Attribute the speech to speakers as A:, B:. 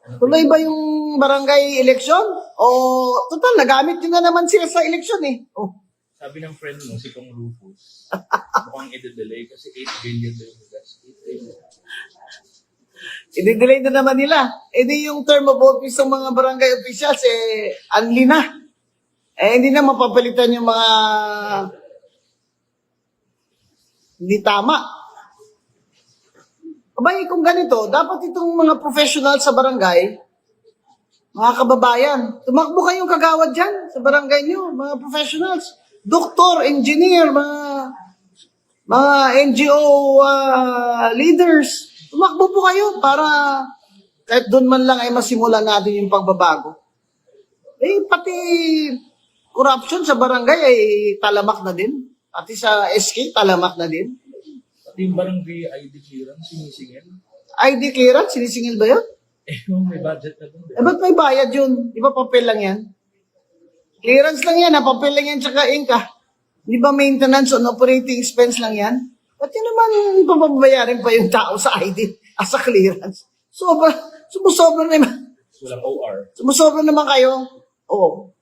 A: Tuloy ba yung barangay election? O, total, nagamit nyo na naman sila sa election eh. Oh.
B: Sabi ng friend mo, si Kong Rufus, mukhang i-delay kasi 8 billion daw yung gas. 8 billion.
A: I-delay na naman nila. Eh di yung term of office ng mga barangay officials, unli na. Hindi na mapapalitan yung mga hindi tama. Abay, kung ganito, dapat itong mga professional sa barangay, mga kababayan, tumakbo kayong kagawad dyan sa barangay nyo, mga professionals. Doktor, engineer, mga NGO leaders, tumakbo po kayo para kahit doon man lang ay masimulan natin yung pagbabago. Pati corruption sa barangay ay talamak na din. Pati sa SK, talamak na din.
B: Pati yung barangay ID clearance, sinisingil.
A: ID clearance, sinisingil ba yun?
B: May budget na doon.
A: Ba't may bayad yun? Di ba papel lang yan? Clearance lang yan, papel lang yan, tsaka inka. Di ba maintenance on operating expense lang yan? Ba't yun naman papabayarin pa yung tao sa ID as a clearance? Sumusobra naman.
B: Walang OR.
A: Sumusobra naman kayo. Oo.